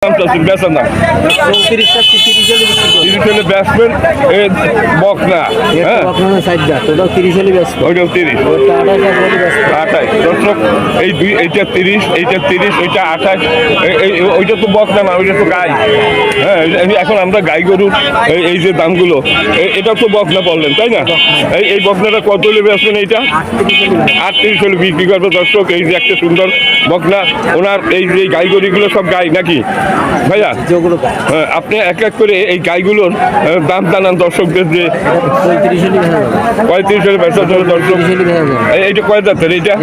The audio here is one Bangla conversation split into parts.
দাম চাচ্ছেন বেচার দাম? 30 হলে বেচবেন বক না, হ্যাঁ ওটাও 30 হলে বেচবো। ওইটাও 30, 28 দর্শক এই দুই, এইটা 30, এইটা 30, ওইটা 28, ওইটা তো বক না, ওইটা তো গাই। হ্যাঁ এখন আমরা গাই গরুর এই যে দামগুলো, এটা তো বকনা বললেন তাই না? এই বকনাটা কত হলে বেচবেন? এইটা 38 হলে বিক্রি করবে দর্শক। এই যে একটা সুন্দর বকনা, ওনার এই যে গাই গরুগুলো সব গাই নাকি ভাইয়া? হ্যাঁ, আপনি এক এক করে এই গাইগুলোর দাম জানান দর্শকদের যে 35 হলে বেচা যাবে দর্শক। এইটা কয় দাঁতের? এইটা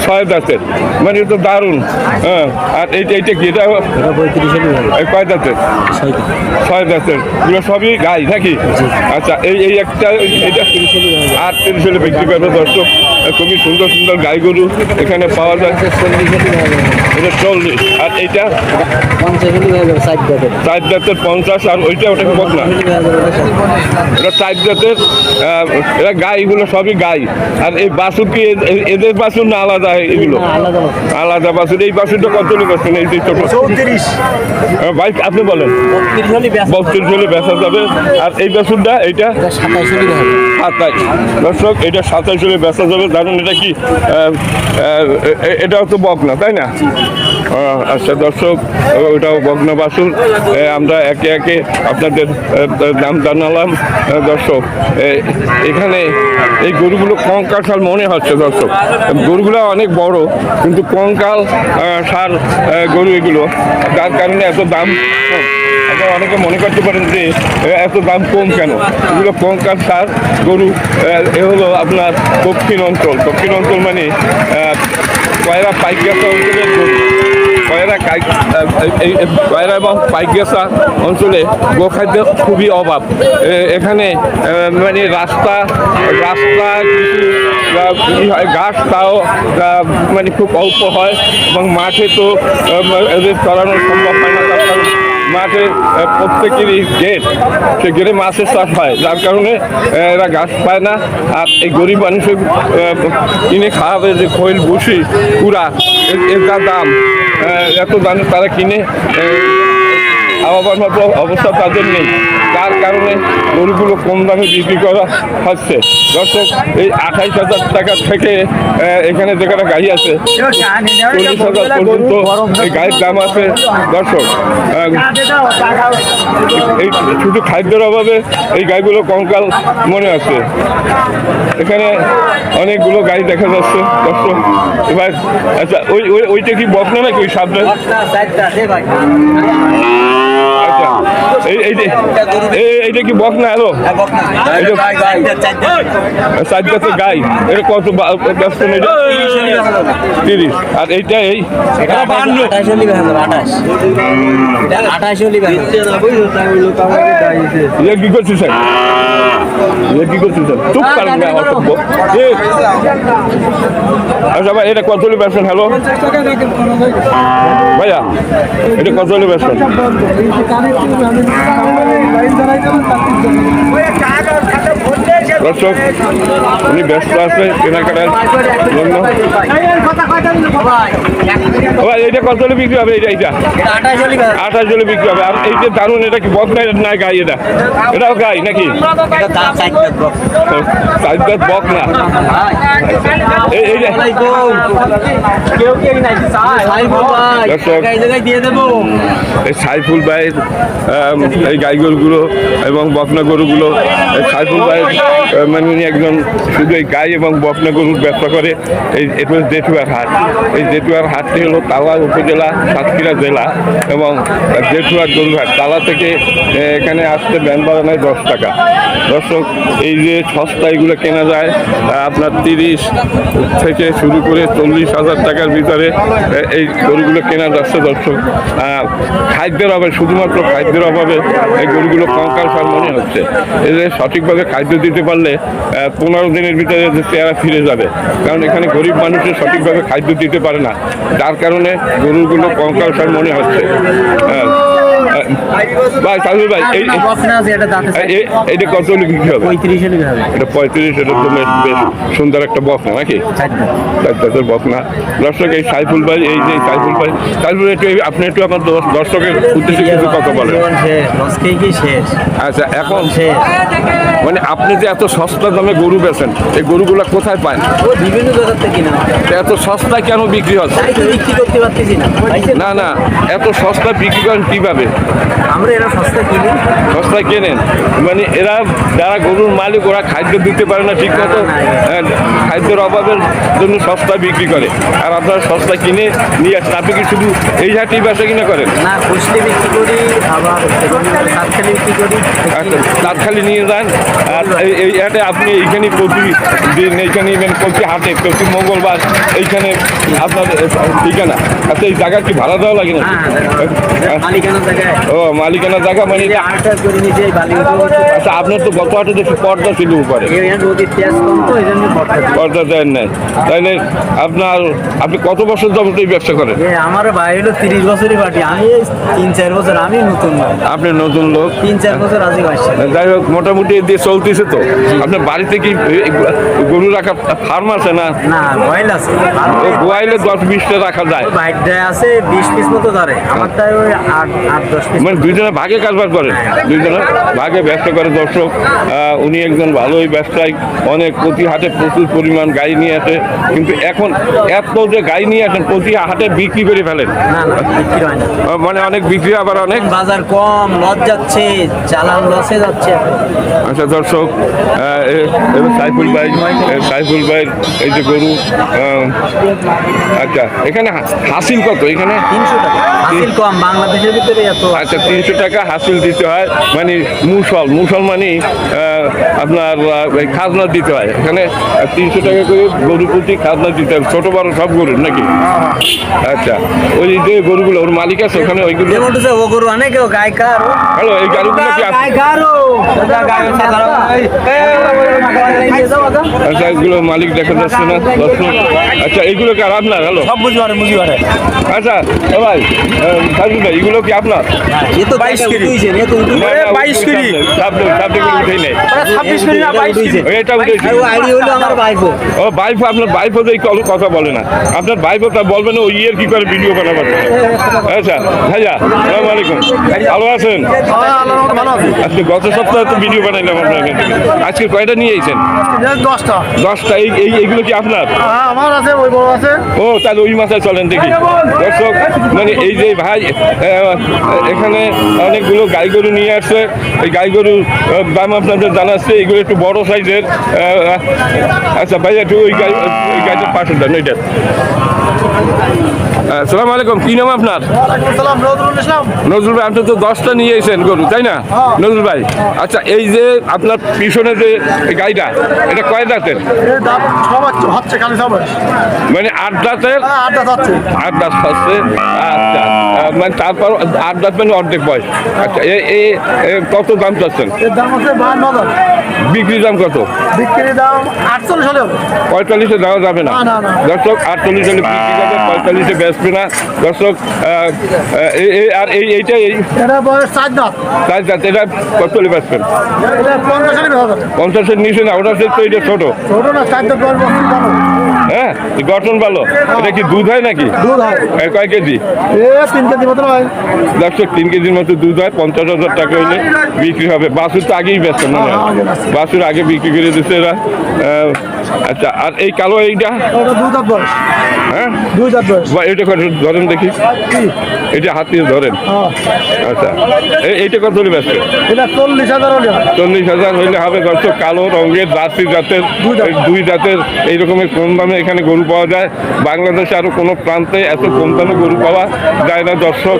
6 দাঁতের, মানে এটা তো দারুণ। হ্যাঁ, আর এইটা কি? এটা কয় দাঁতের? 6 দাঁতের, এগুলো সবই গাই নাকি? আচ্ছা, এই একটা এটা 38 হলে বিক্রি করবে দর্শক। খুবই সুন্দর সুন্দর গাই গরু এখানে পাওয়া যায়। এটা 40, আর এইটা 4 দাঁতের 50, আর ওইটা ওটা বক না, এটা 4 দাঁতের। এরা গাই, এগুলো সবই গাই। আর এই বাছুর কি এদের বাছুর না আলাদা? এগুলো আলাদা বাছুর। এই বাছুরটা কত হলে বেচবেন? এই যে ছোট 34 ভাই আপনি বলেন। 32 হলে বেচা যাবে। আর এই বাছুরটা এইটা 27 দর্শক, এটা 27 হলে বেচা যাবে। জানেন এটা কি? এটাও তো বক না তাই না? আচ্ছা দর্শক, ওটাও বকনা বাছুর। আমরা একে একে আপনাদের দাম জানালাম দর্শক। এখানে এই গরুগুলো কঙ্কাল মনে হচ্ছে দর্শক, গরুগুলো অনেক বড় কিন্তু কঙ্কাল সার গরু এগুলো, যার কারণে এত দাম কম। আপনারা অনেকে মনে করতে পারেন যে এত দাম কম কেন? এগুলো কঙ্কাল সার গরু। এ হলো আপনার দক্ষিণ অঞ্চল। দক্ষিণ অঞ্চল মানে কয়রা পাইকগাছা অঞ্চলের গরু। কয়রা এবং পাইকগাছা অঞ্চলে গোখাদ্য খুবই অভাব। এখানে মানে রাস্তা কিছু ঘাস তাও মানে খুব অল্প হয়, এবং মাঠে তো এদের চড়ানো সম্ভব হয় না। তার কারণ মাঠে প্রত্যেকেরই গেট, সে গেটে মাছের চাষ হয়, যার কারণে এরা ঘাস পায় না। আর এই গরিব মানুষের কিনে খাওয়াবে যে খৈল ভুসি কুড়া, এর যা দাম, এত দামে তারা কিনে খাওয়াবার মতো অবস্থা তাদের নেই, যার কারণে গরুগুলো কম দামে বিক্রি করা হচ্ছে দর্শক। এই 28,000 টাকা থেকে এখানে যেখানে গাড়ি আছে 40,000 পর্যন্ত এই গাড়ির দাম আছে দর্শক। এই শুধু খাদ্যের অভাবে এই গাড়িগুলো কঙ্কাল মনে আছে। এখানে অনেকগুলো গাড়ি দেখা যাচ্ছে দর্শক। এবার আচ্ছা, ওইটা কি বকনা নাকি? ওই সামনে আচ্ছা, এইটা কি বক না? হ্যালো, 4 দাঁতের গাই। এটা কত বেচছেন? এটা 30। আর এইটা এই 28 কি করছিস? কি করছিস? চুপ করেন না অসভ্য। আচ্ছা ভাই, এটা কত হলে বেচছেন? হ্যালো ভাইয়া, এটা কত হলে বেচছেন? দর্শক, উনি ব্যস্ত আছে কেনাকাটার জন্য। এইটা কত হলে বিক্রি হবে? এইটা 28 হলে বিক্রি হবে। আর এই যে দারুন, এটা কি বক না গাই? এটাও গাই নাকি? 4 দাঁত বক না। এই সাইফুল ভাইয়ের এই গাই গরুগুলো এবং বকনা গরুগুলো, সাইফুল ভাইয়ের মানে উনি একজন শুধু এই গাই এবং বকনা গরুর ব্যবসা করে। এটা জেঠুয়ার হাট। এই জেঠুয়ার হাটটি হলো তালা উপজেলা, সাতক্ষীরা জেলা, এবং জেঠুয়ার গরুর হাট। তালা থেকে এখানে আসতে ব্যান ভাড়া নেয় 10 টাকা দর্শক। এই যে সস্তা এগুলো কেনা যায় আপনার 30 থেকে শুরু করে 40,000 টাকার ভিতরে এই গরুগুলো কেনা যাচ্ছে দর্শক। খাদ্যের অভাবে, শুধুমাত্র খাদ্যের অভাবে এই গরুগুলো কঙ্কাল সার মনে হচ্ছে। এদের সঠিকভাবে খাদ্য দিতে পারলে 15 দিনের ভিতরে চেহারা ফিরে যাবে, কারণ এখানে গরিব মানুষের সঠিকভাবে খাদ্য দিতে পারে না, যার কারণে গরুগুলো কঙ্কাল সার মনে হচ্ছে। ভাই সাইফুল ভাই বকনা আছে এটা দাঁতে এইটা কত হলে বিক্রি হবে? 35 হলে হবে। এটা 35, এটা তো বেশ সুন্দর একটা বকনা নাকি? চার বকনা। দর্শক এই সাইফুল ভাই, এই যে সাইফুল ভাই, সাইফুল একটু আপনি একটু আমার দর্শকের উদ্দেশ্যে কিছু কথা বলেন। আচ্ছা, এখন মানে আপনি যে এত সস্তা দামে গরু বেচেন, এই গরুগুলা কোথায় পান? বিভিন্ন জায়গা থেকে কিনা, এত সস্তায় কেন বিক্রি হচ্ছে? তাই তো বিক্রি করতে পারতেছি না। না না, এত সস্তা বিক্রি করেন কিভাবে? আমরা এরা সস্তা কিনি, সস্তায় কেনেন মানে এরা যারা গরুর মালিক, ওরা খাদ্য দিতে পারে না ঠিক মতো, খাদ্যের অভাবের জন্য সস্তায় বিক্রি করে, আর আপনারা সস্তা কিনে নিয়ে আসেন। আপনি কি শুধু এই হাটেই বেচা কিনা করেন? না খুশলি বিক্রি করি, আবার সাতখালি বিক্রি করি। আচ্ছা, তাৎখালি নিয়ে যান। আর এই হাটে আপনি এইখানে প্রতিদিন এইখানে প্রতি হাটে প্রতি মঙ্গলবার এইখানে আপনার ঠিকানা। আচ্ছা, এই জায়গা কি ভাড়া দেওয়া লাগে না? মালিকানা জায়গায় ও মালিকানা জায়গা মানে। আটটা করে নিচে বালি। আচ্ছা, আপনার তো গত হাটে দেখি পর্দা ছিল উপরে, রোদের তেজ কম তো এই জন্য পর্দা দেন নাই, তাইলে আপনি কত বছর যাবত এই ব্যবসা করেন? আমার ভাই হলো 30 বছরই পার্টি, আমি 3-4 বছর, আমি নতুন ভাই। আপনি নতুন লোক, 3-4 বছর আজই আসছে। যাই হোক মোটামুটি দিয়ে চলতেছে তো। আপনার বাড়িতে কি গরু রাখা ফার্ম আছে না? না গোয়াল আছে, গোয়াইলে 10-20টা রাখা যায়। ভাইটা আছে 20 পিস মতো ধরে, আমারটাই ওই 8-10 পিস। মানে দুইজনে ভাগে কারবার করে, দুইজনে ভাগে ব্যবসা করে। দর্শক, উনি একজন ভালোই ব্যবসায়ী, অনেক প্রতি হাটে প্রচুর পরিমাণ গাই নিয়ে আসে, কিন্তু এখন এত যে গাই নিয়ে আসেন প্রতি হাটে বিক্রি করে ফেলেন। না না বিক্রি হয় না, মানে অনেক বিক্রি, আবার অনেক বাজার কম, লস যাচ্ছে, চালান লসে যাচ্ছে। আচ্ছা দর্শক, সাইফুল ভাই, সাইফুল ভাই এই যে গরু, আচ্ছা এখানে হাসিল কত? এখানে 300 টাকা হাসিল কম, বাংলাদেশের ভিতরে এত। আচ্ছা, 300 টাকা হাসিল দিতে হয়, মানে মুসল মানে আপনার খাজনা দিতে হয়। এখানে 300 টাকা করে গরু প্রতি খাজনা দিতে হয়, ছোট বড় সব গরুর নাকি? আচ্ছা, ওই যে গরুগুলো ওর মালিক আছে ওখানে, ওইগুলো ও গরু অনেক গাই কার। হ্যালো, এই গাড়িগুলো কি গাই কারো আচ্ছা, এগুলো মালিক দেখা যাচ্ছে না দর্শক। আচ্ছা, এইগুলো কি আর আপনার? হ্যালো, সব বুঝবারে বুঝবারে। আচ্ছা ও ভাই, সাইফুল ভাই, এগুলো কি আপনার? এ তো 22 কেজি হইছে, এ তো 22 কেজি সাবজেক্ট উঠেই নেই। 26 কেজি না 22 কেজি। এটা উঠেছি। আর ও আইডি হলো আমার ভাইপো। ও ভাইপো, আপনার ভাইপো তো এই কথা বলে না। আপনার ভাইপো তা বলবেন ওই ইয়ের কি করে ভিডিও বানাবেন? আচ্ছা ভাইয়া, আসসালামু আলাইকুম, ভালো আছেন? আজকে গত সপ্তাহে তো ভিডিও বানাইলাম আপনার এখান থেকে। আজকে কয়টা নিয়ে এসেছেন? 10টা। এইগুলো কি আপনার? আমার আছে, ওই বড় আছে। ও তাহলে ওই মাথায় চলেন দেখি। দর্শক, মানে এই যে ভাই এখানে অনেকগুলো গাই গরু নিয়ে আসছে, এই গাই গরুর দাম আপনাদের জানাচ্ছে। এগুলো একটু বড় সাইজের। আচ্ছা ভাই, একটু ওই গাইটার পাশে দেন, ওইটা। আসসালামু আলাইকুম, কি নাম আপনার? সালাম, নজরুল ইসলাম। নজরুল ভাই, আপনি তো 10টা নিয়ে এসেছেন গরু, তাই না নজরুল ভাই? আচ্ছা, এই যে আপনার পিছনে যে গাইটা, এটা কয় দাঁতের? এর দাম সবার হচ্ছে খালি সবার। মানে 8 দাঁতের? 8 দাঁত হচ্ছে। 8 দাঁত হচ্ছে। আচ্ছা, মানে তারপর 8 দাঁত মানে অর্ধেক বয়স। আচ্ছা, কত দাম চাচ্ছেন? এর দাম হচ্ছে 52,000। বিক্রি দাম কত? বিক্রির দাম 48 হলে হবে। 45-এ দেওয়া যাবে না না, না। দর্শক, 48 হলে বিক্রি যাবে, 45-এ বেচবে না দর্শক। আর এইটা এটা বয়স 4 দাঁত। তাই যাতে এটা কত হলে বেচবেন? এটা 50 হলে হবে। 50-এর নিচে না, ওটা তো এটা ছোট। ছোট না, 4 দাঁত বয়স বছর ভালো। হ্যাঁ, গঠন ভালো। এটা কি দুধ হয় নাকি? দুধ হয়। কয় কেজি? 3 কেজি মতো হয়। দর্শক, 3 কেজির মতো দুধ হয়। 50,000 টাকা হইলে বিক্রি হবে। বাছুর তো আগেই বেচছেন মনে হয়, বাছুর আগে বিক্রি করে দিচ্ছে এরা। আচ্ছা, আর এই কালো এইটা? ওটা 2 দাঁত বয়স। হ্যাঁ, 2 দাঁত বয়স। এটা কত ধরেন দেখি, এটা হাত দিয়ে ধরেন। হ্যাঁ, আচ্ছা, এইটা কত হলে বেচবে? এটা 40,000 হলে হয়। 40,000 হইলে হবে দর্শক। কালো রঙের জার্সি জাতের, 2 জাতের এই রকমের কম দামে এখানে গরু পাওয়া যায়। বাংলাদেশে আরো কোনো প্রান্তে এত কম দামে গরু পাওয়া যায় না দর্শক।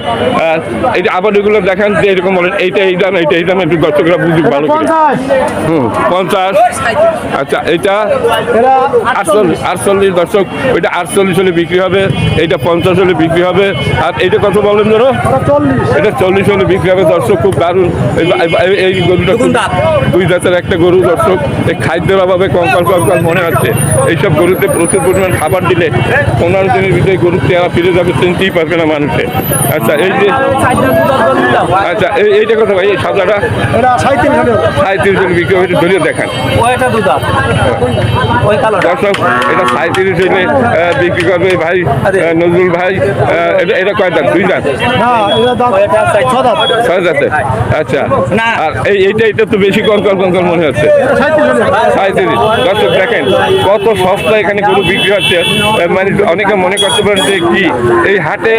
এই যে আবার এগুলো দেখান যে এরকম বলেন, এইটা এই দাম, এইটা এই দাম, একটু দর্শকরা বুঝুক ভালো করে। 50। 50। আচ্ছা, এইটা এটা 48 দর্শক। ওইটা 48 হলে বিক্রি হবে, এইটা 50 হলে বিক্রি হবে। আর এইটা কত বলেন ধরো? ওটা 40। এটা 40 হলে বিক্রি হবে দর্শক। খুব দারুণ এই গরুটা, 2 দাঁতের একটা গরু দর্শক। এই খাদ্যের অভাবে কঙ্কাল মনে হচ্ছে। এইসব গরুতে প্রচুর পরিমাণ খাবার দিলে 15 দিনের ভিতরে গরুর চেহারা ফিরে যাবে, চিনতেই পারবে না মানুষে। আচ্ছা, এই যে আচ্ছা এইটা কথা ভাই, এই সাদাটা এটা 37 হলে 37 জন বিক্রি হবে, ধরিয়ে দেখান। ওইটা দুধ ওই কালোটা দর্শক এটা 37 হইলে বিক্রি করবে ভাই নজরুল ভাই। এটা কয় দাঁত? 2 দাঁত? না এটা দাম ওইটা 6 দাঁত 6 দাঁতে? আচ্ছা। না। আর এইটা তো বেশি কঙ্কর মনে হচ্ছে। 37 হলে 37। দর্শক দেখেন কত সস্তা এখানে গরু বিক্রি হচ্ছে। মানে অনেকে মনে করতে পারেন যে কি এই হাটে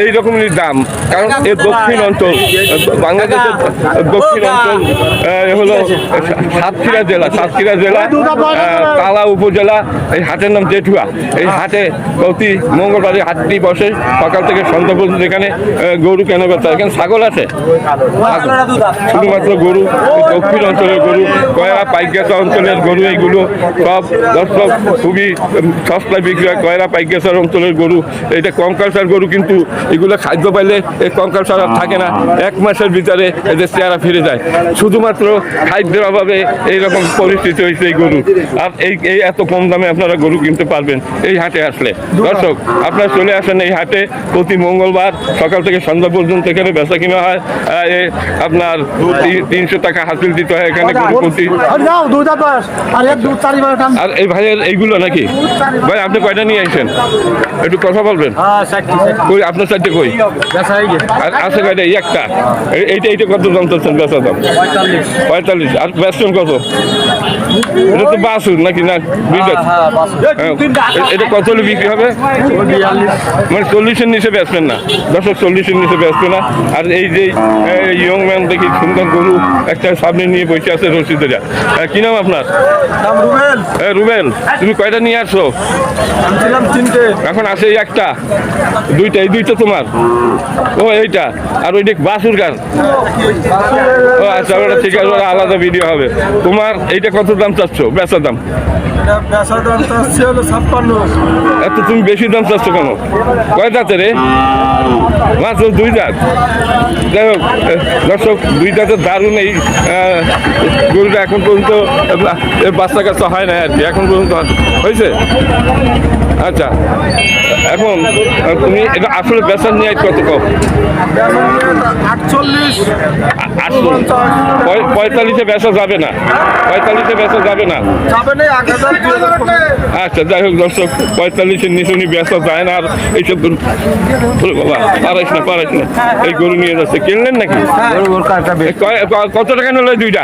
এই রকমের দাম, কারণ এই দক্ষিণ অঞ্চল, বাংলাদেশের দক্ষিণ অঞ্চল হলো সাতক্ষীরা জেলা তালা উপজেলা। এই হাটের নাম জেঠুয়া। এই হাটে প্রতি মঙ্গলবারে হাটটি বসে সকাল থেকে সন্ধ্যা পর্যন্ত। এখানে গরু কেন বেচা, এখানে ছাগল আছে, শুধুমাত্র গরু। দক্ষিণ অঞ্চলের গরু, কয়রা পাইকগাছা অঞ্চলের গরু, এইগুলো সব দর্শক খুবই সস্তায় বিক্রি হয়। কয়রা পাইকগাছার অঞ্চলের গরু, এটা কঙ্কালসার গরু, কিন্তু এগুলো খাদ্য পাইলে এই কঙ্কালসার আর থাকে না। 1 মাসের ভিতরে এদের চেহারা ফিরে যায়। শুধুমাত্র খাদ্যের অভাবে এইরকম পরিস্থিতি হয়েছে এই গরু। আর এই এত কম দামে আপনারা গরু কিনতে পারবেন এই হাটে আসলে। দর্শক আপনারা চলে আসেন এই হাটে প্রতি মঙ্গলবার সকাল থেকে সন্ধ্যা পর্যন্ত। এখানে বেচা কিনা হয় আপনার 300 টাকা হাসিল দিতে হয় এখানে গরু প্রতি। নাও 2 দাঁত বয়স আর এক দুধ 4 বার টান আর এই ভাইয়ের এইগুলো নাকি ভাই, আপনি কয়টা নিয়ে আসেন একটু কথা বলবেন? কই আপনার সাথে কই আর আছে কয়টা? এই একটা। এইটা কত দাম চাচ্ছেন বেচা দাম? 45। আর বেচছেন কত? এটা তো বাসুর নাকি না? এটা কত হলে বিক্রি হবে? মানে 40-এর নিচে বেচবেন না দর্শক, 40-এর নিচে বেচবে না। আর এই যে ইয়ং ম্যান দেখি সুন্দর গরু একটা সামনে নিয়ে বসে আছে রসিদেরা। কি নাম আপনার? রুবেল। তুমি কয়টা নিয়ে আসছো? আনছিলাম 3টে এখন আছে এই একটা, দুইটা। এই দুইটা তোমার? ও এইটা। আর ওইটা বাসুর গান? ও আচ্ছা, ওটা ঠিক আছে, ওটা আলাদা ভিডিও হবে। তোমার এইটা কত দাম চাচ্ছ বেচা দাম? বেচার দাম তো আসছে হলো 56। এত তুমি বেশি দাম চাচ্ছ কেন? কয় দাঁতে রে? মাত্র 2 দাঁত। যাই হোক দর্শক, 2 দাঁতের দারুণ এই গরুটা এখন পর্যন্ত বাচ্চা কাচ্চা হয় না আর কি, এখন পর্যন্ত হয়েছে। আচ্ছা, এখন তুমি এটা আসলে বেচার নিয়ে কত কম? 48 45-এ বেচা যাবে না? 45-এ বেচা যাবে না? যাবে না 1000। আচ্ছা, যাই হোক দর্শক, 45-এর নিচে উনি বেচা যায় না। আর এইসব গরু বাবা পারাইস না এই গরু নিয়ে যাচ্ছে। কিনলেন নাকি? কত টাকা নিল দুইটা?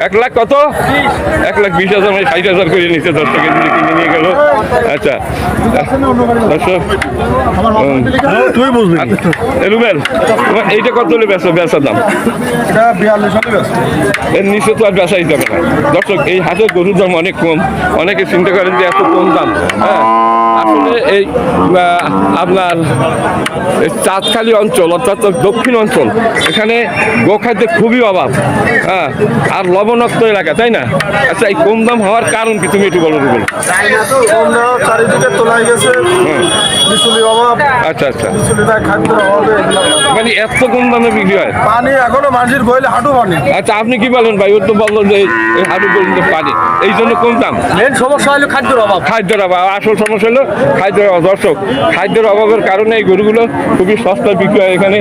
1 লাখ কত? 1,20,000 মানে 60,000 করে নিচে দর্শকের দিকে কিনে নিয়ে গেল। আচ্ছা দর্শক, তুই বুঝবি রুবেল এইটা কত হলে বেচা দাম? এটা 42 হলে বেশ। এর নিচে তো আর বেচাই যাবে না দর্শক। এই হাটের গরুর দাম অনেক কম। অনেকে চিন্তা করেন যে এত কম দাম। হ্যাঁ, আসলে এই আপনার চাঁদখালি অঞ্চল অর্থাৎ দক্ষিণ অঞ্চল, এখানে গোখাদ্যের খুবই অভাব। হ্যাঁ, আর লবণাক্ত এলাকা, তাই না? আচ্ছা, এই কম দাম হওয়ার কারণ কি তুমি একটু বলো রুবেল? আমরা চারিদিকে তোলাই গেছে, বিচুলি অভাব। আচ্ছা, বিচুলিটা খাদ্যের অভাবে মানে এত কম দামে বিক্রি হয়? পানি এখনো মানুষের গইলে হাঁটু পানি। আচ্ছা, আপনি কি বলেন ভাই? ওর তো বললো যে এই হাঁটু পর্যন্ত পানি, এই জন্য কম দাম। মেন সমস্যা হলো খাদ্যের অভাব। খাদ্যের অভাব, আসল সমস্যা হলো খাদ্যের অভাব। দর্শক, খাদ্যের অভাবের কারণে এই গরুগুলো খুবই সস্তায় বিক্রি হয় এখানে।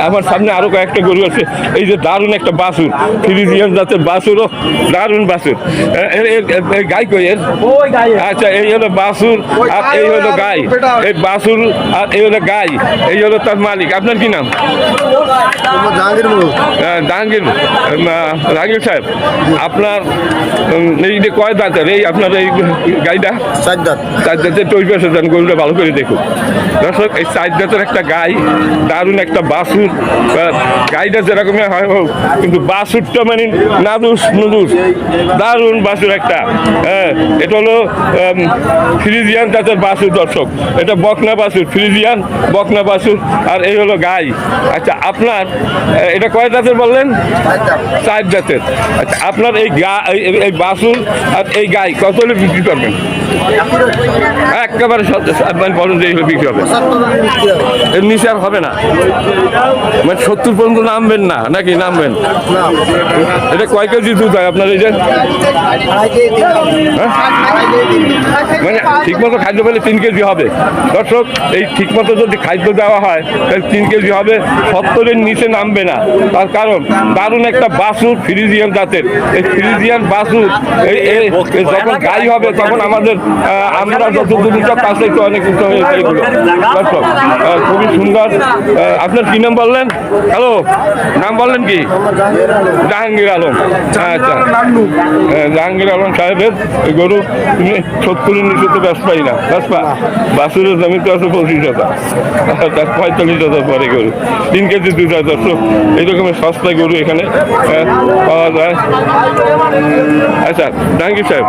আমার সামনে আরো কয়েকটা গরু আছে। এই যে দারুণ একটা বাছুর, ফ্রিজিয়ান জাতের বাছুরও, দারুণ বাছুর। গাই কই এর? আচ্ছা, এই হলো বাছুর আর এই হলো গাই। এই বাছুর আর এই হলো গাই, এই হলো তার মালিক। আপনার কি নাম? জাহাঙ্গীর সাহেব, আপনার এই যে কয় দাঁতের এই আপনার এই গাইটা? 4 দাঁত। 4 দাঁতের তৈরি যান, গরুটা ভালো করে দেখুন দর্শক। এই 4 দাঁতের একটা গাই, দারুণ একটা বাছুর। গাইটা যেরকমই হয় হোক, কিন্তু বাছুরটা মানে নাদুস নুদুস, দারুণ বাছুর একটা। হ্যাঁ, এটা হলো ফ্রিজিয়ান জাতের বাছুর দর্শক। এটা বকনা বাছুর, ফ্রিজিয়ান বকনা বাছুর। আর এই হলো গাই। আচ্ছা, আপনার এটা কয় জাতের বললেন? 4 জাতের। আচ্ছা, আপনার এই বাছুর আর এই গাই কত হলে বিক্রি করবেন? একেবারে মানে বলেন যে এইভাবে বিক্রি হবে এর নিচে আর হবে না মানে 70 পর্যন্ত নামবেন না নাকি নামবেন এটা কয় কেজি দুধ হয় আপনার এই যে মানে ঠিকমতো খাদ্য পেলে 3 কেজি হবে দর্শক এই ঠিকমতো যদি খাদ্য দেওয়া হয় তাহলে 3 কেজি হবে 70-এর নিচে নামবে না তার কারণ দারুণ একটা বাছুর ফ্রিজিয়ান জাতের এই ফ্রিজিয়ান বাছুর যখন গাই হবে তখন আমাদের আমরা যত দুটো কাছে একটু অনেক কিছু হয়েছে এগুলো দর্শক খুবই সুন্দর আপনার কি নাম বললেন হ্যালো নাম বললেন কি জাহাঙ্গীর আলম আচ্ছা জাহাঙ্গীর আলম সাহেবের গরু 70-এর নিচে তো ব্যবসায়ী না ব্যবসা বাছুরের জমিতে আছে 25,000 তার 45,000 পরে গরু 3 কেজি দুধ হয় দর্শক এইরকমের সস্তায় গরু এখানে পাওয়া যায় আচ্ছা জাহাঙ্গীর সাহেব